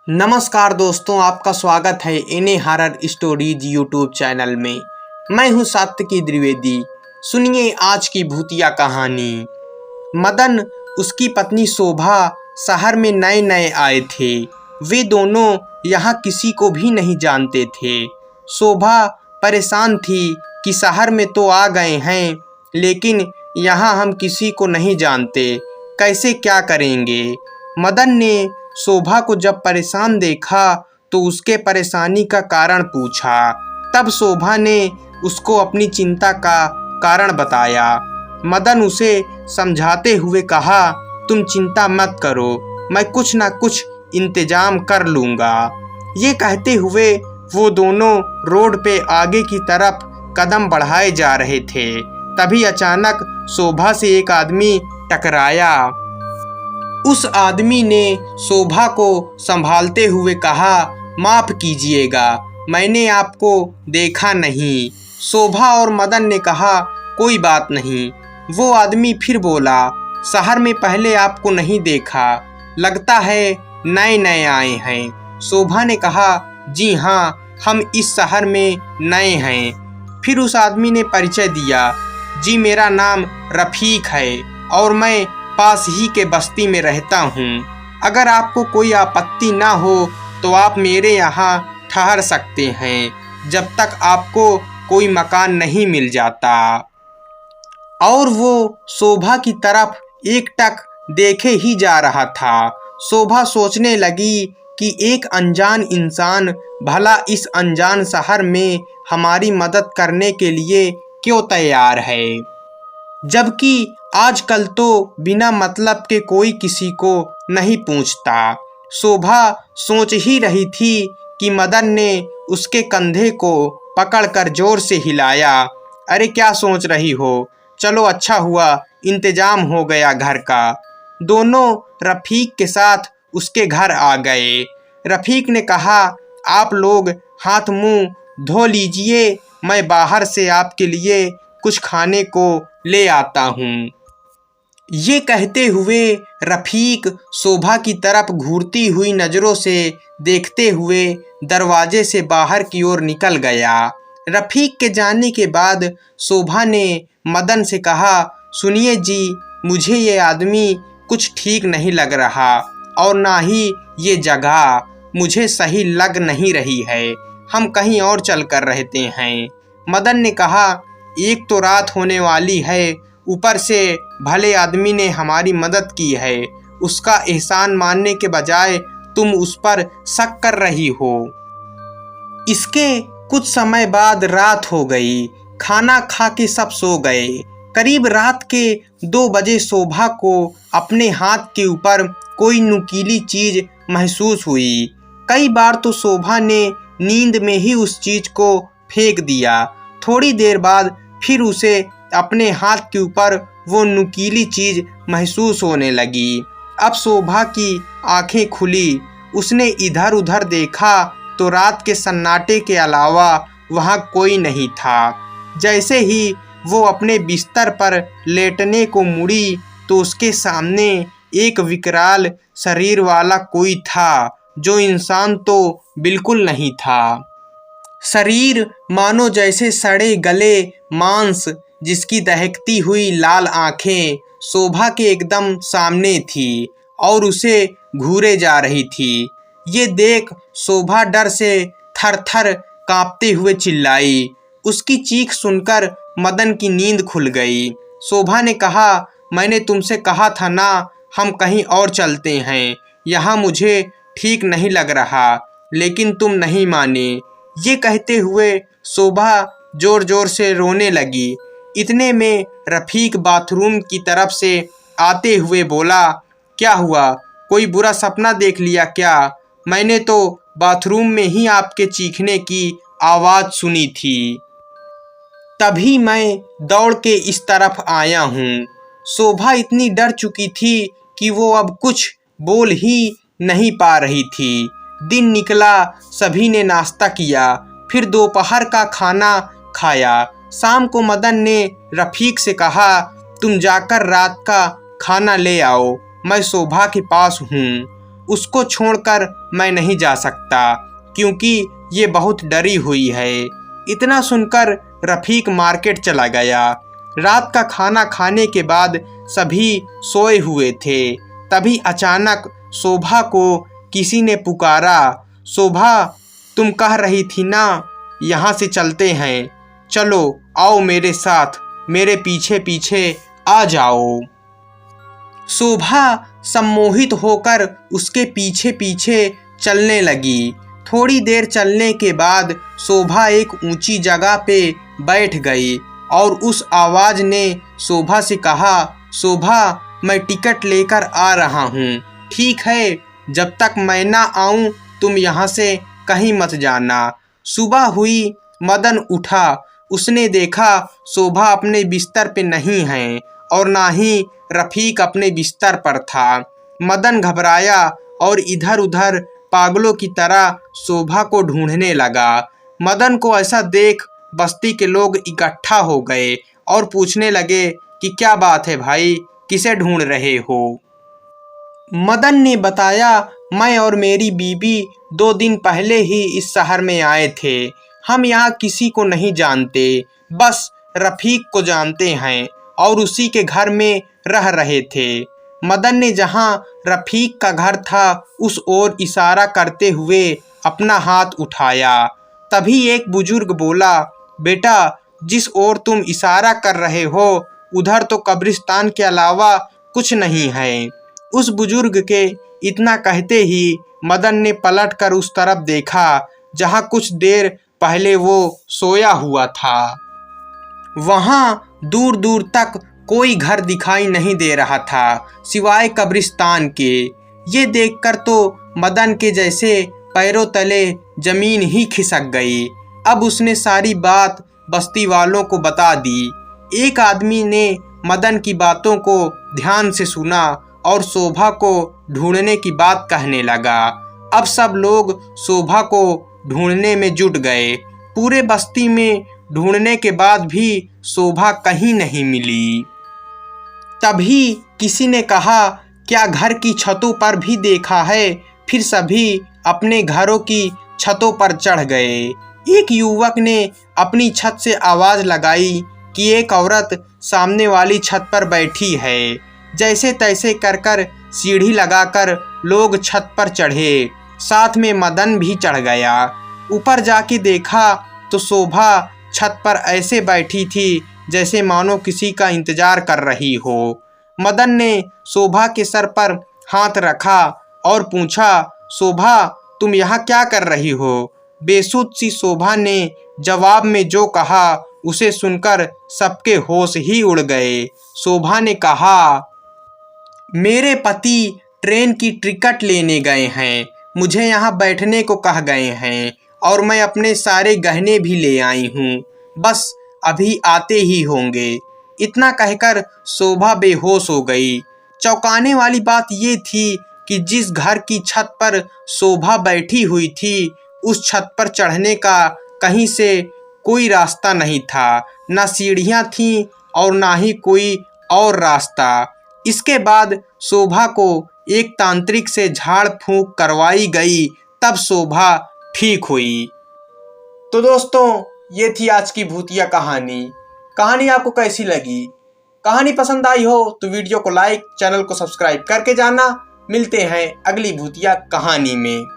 नमस्कार दोस्तों, आपका स्वागत है इन्हें हॉरर स्टोरीज यूट्यूब चैनल में। मैं हूं सात्विकी द्विवेदी। सुनिए आज की भूतिया कहानी। मदन उसकी पत्नी शोभा शहर में नए नए आए थे। वे दोनों यहाँ किसी को भी नहीं जानते थे। शोभा परेशान थी कि शहर में तो आ गए हैं, लेकिन यहाँ हम किसी को नहीं जानते, कैसे क्या करेंगे। मदन ने शोभा को जब परेशान देखा तो उसके परेशानी का कारण पूछा। तब शोभा ने उसको अपनी चिंता का कारण बताया। मदन उसे समझाते हुए कहा, तुम चिंता मत करो, मैं कुछ ना कुछ इंतजाम कर लूँगा। ये कहते हुए वो दोनों रोड पे आगे की तरफ कदम बढ़ाए जा रहे थे। तभी अचानक शोभा से एक आदमी टकराया। उस आदमी ने शोभा को संभालते हुए कहा, माफ़ कीजिएगा, मैंने आपको देखा नहीं। शोभा और मदन ने कहा, कोई बात नहीं। वो आदमी फिर बोला, शहर में पहले आपको नहीं देखा, लगता है नए नए आए हैं। शोभा ने कहा, जी हाँ, हम इस शहर में नए हैं। फिर उस आदमी ने परिचय दिया, जी मेरा नाम रफ़ीक है और मैं पास ही के बस्ती में रहता हूँ। अगर आपको कोई आपत्ति ना हो तो आप मेरे यहाँ ठहर सकते हैं जब तक आपको कोई मकान नहीं मिल जाता। और वो शोभा की तरफ एकटक देखे ही जा रहा था। शोभा सोचने लगी कि एक अनजान इंसान भला इस अनजान शहर में हमारी मदद करने के लिए क्यों तैयार है, जबकि आजकल तो बिना मतलब के कोई किसी को नहीं पूछता। शोभा सोच ही रही थी कि मदन ने उसके कंधे को पकड़कर जोर से हिलाया। अरे क्या सोच रही हो, चलो अच्छा हुआ इंतजाम हो गया घर का। दोनों रफ़ीक के साथ उसके घर आ गए। रफ़ीक ने कहा, आप लोग हाथ मुंह धो लीजिए, मैं बाहर से आपके लिए कुछ खाने को ले आता हूँ। ये कहते हुए रफ़ीक शोभा की तरफ घूरती हुई नज़रों से देखते हुए दरवाजे से बाहर की ओर निकल गया। रफ़ीक के जाने के बाद शोभा ने मदन से कहा, सुनिए जी, मुझे ये आदमी कुछ ठीक नहीं लग रहा और ना ही ये जगह मुझे सही लग नहीं रही है। हम कहीं और चल कर रहते हैं। मदन ने कहा, एक तो रात होने वाली है, ऊपर से भले आदमी ने हमारी मदद की है, उसका एहसान मानने के बजाय तुम उस पर शक कर रही हो। इसके कुछ समय बाद रात हो गई। खाना खा के सब सो गए। करीब रात के 2 बजे शोभा को अपने हाथ के ऊपर कोई नुकीली चीज महसूस हुई। कई बार तो शोभा ने नींद में ही उस चीज को फेंक दिया। थोड़ी देर बाद फिर उसे अपने हाथ के ऊपर वो नुकीली चीज महसूस होने लगी। अब शोभा की आंखें खुली। उसने इधर उधर देखा तो रात के सन्नाटे के अलावा वहाँ कोई नहीं था। जैसे ही वो अपने बिस्तर पर लेटने को मुड़ी तो उसके सामने एक विकराल शरीर वाला कोई था, जो इंसान तो बिल्कुल नहीं था। शरीर मानो जैसे सड़े गले मांस, जिसकी दहकती हुई लाल आंखें शोभा के एकदम सामने थी और उसे घूरे जा रही थी। ये देख शोभा डर से थर थर कांपते हुए चिल्लाई। उसकी चीख सुनकर मदन की नींद खुल गई। शोभा ने कहा, मैंने तुमसे कहा था ना, हम कहीं और चलते हैं, यहाँ मुझे ठीक नहीं लग रहा, लेकिन तुम नहीं माने। ये कहते हुए शोभा जोर जोर से रोने लगी। इतने में रफ़ीक बाथरूम की तरफ से आते हुए बोला, क्या हुआ, कोई बुरा सपना देख लिया क्या? मैंने तो बाथरूम में ही आपके चीखने की आवाज़ सुनी थी, तभी मैं दौड़ के इस तरफ आया हूँ। शोभा इतनी डर चुकी थी कि वो अब कुछ बोल ही नहीं पा रही थी। दिन निकला, सभी ने नाश्ता किया, फिर दोपहर का खाना खाया। शाम को मदन ने रफ़ीक से कहा, तुम जाकर रात का खाना ले आओ, मैं शोभा के पास हूँ। उसको छोड़कर मैं नहीं जा सकता क्योंकि ये बहुत डरी हुई है। इतना सुनकर रफ़ीक मार्केट चला गया। रात का खाना खाने के बाद सभी सोए हुए थे। तभी अचानक शोभा को किसी ने पुकारा, शोभा तुम कह रही थी ना यहाँ से चलते हैं, चलो आओ मेरे साथ, मेरे पीछे पीछे आ जाओ। शोभा सम्मोहित होकर उसके पीछे पीछे चलने लगी। थोड़ी देर चलने के बाद शोभा एक ऊंची जगह पे बैठ गई और उस आवाज़ ने शोभा से कहा, शोभा मैं टिकट लेकर आ रहा हूँ, ठीक है, जब तक मैं ना आऊँ तुम यहाँ से कहीं मत जाना। सुबह हुई, मदन उठा। उसने देखा शोभा अपने बिस्तर पे नहीं है और ना ही रफ़ीक अपने बिस्तर पर था। मदन घबराया और इधर उधर पागलों की तरह शोभा को ढूंढने लगा। मदन को ऐसा देख बस्ती के लोग इकट्ठा हो गए और पूछने लगे कि क्या बात है भाई, किसे ढूंढ रहे हो? मदन ने बताया, मैं और मेरी बीवी 2 दिन पहले ही इस शहर में आए थे। हम यहाँ किसी को नहीं जानते, बस रफ़ीक को जानते हैं और उसी के घर में रह रहे थे। मदन ने जहाँ रफ़ीक का घर था उस ओर इशारा करते हुए अपना हाथ उठाया। तभी एक बुजुर्ग बोला, बेटा जिस ओर तुम इशारा कर रहे हो उधर तो कब्रिस्तान के अलावा कुछ नहीं है। उस बुजुर्ग के इतना कहते ही मदन ने पलटकर उस तरफ देखा जहाँ कुछ देर पहले वो सोया हुआ था। वहाँ दूर दूर तक कोई घर दिखाई नहीं दे रहा था सिवाय कब्रिस्तान के। ये देखकर तो मदन के जैसे पैरों तले जमीन ही खिसक गई। अब उसने सारी बात बस्ती वालों को बता दी। एक आदमी ने मदन की बातों को ध्यान से सुना और शोभा को ढूंढने की बात कहने लगा। अब सब लोग शोभा को ढूंढने में जुट गए। पूरे बस्ती में ढूंढने के बाद भी शोभा कहीं नहीं मिली। तभी किसी ने कहा, क्या घर की छतों पर भी देखा है? फिर सभी अपने घरों की छतों पर चढ़ गए। एक युवक ने अपनी छत से आवाज़ लगाई कि एक औरत सामने वाली छत पर बैठी है। जैसे तैसे कर कर सीढ़ी लगाकर लोग छत पर चढ़े, साथ में मदन भी चढ़ गया। ऊपर जाके देखा तो शोभा छत पर ऐसे बैठी थी जैसे मानो किसी का इंतजार कर रही हो। मदन ने शोभा के सर पर हाथ रखा और पूछा, शोभा तुम यहाँ क्या कर रही हो? बेसुध सी शोभा ने जवाब में जो कहा उसे सुनकर सबके होश ही उड़ गए। शोभा ने कहा, मेरे पति ट्रेन की टिकट लेने गए हैं, मुझे यहाँ बैठने को कह गए हैं और मैं अपने सारे गहने भी ले आई हूँ, बस अभी आते ही होंगे। इतना कहकर शोभा बेहोश हो गई। चौंकाने वाली बात ये थी कि जिस घर की छत पर शोभा बैठी हुई थी उस छत पर चढ़ने का कहीं से कोई रास्ता नहीं था, न सीढ़ियाँ थीं और ना ही कोई और रास्ता। इसके बाद शोभा को एक तांत्रिक से झाड़ फूंक करवाई गई, तब शोभा ठीक हुई। तो दोस्तों, ये थी आज की भूतिया कहानी। कहानी आपको कैसी लगी? कहानी पसंद आई हो तो वीडियो को लाइक, चैनल को सब्सक्राइब करके जाना। मिलते हैं अगली भूतिया कहानी में।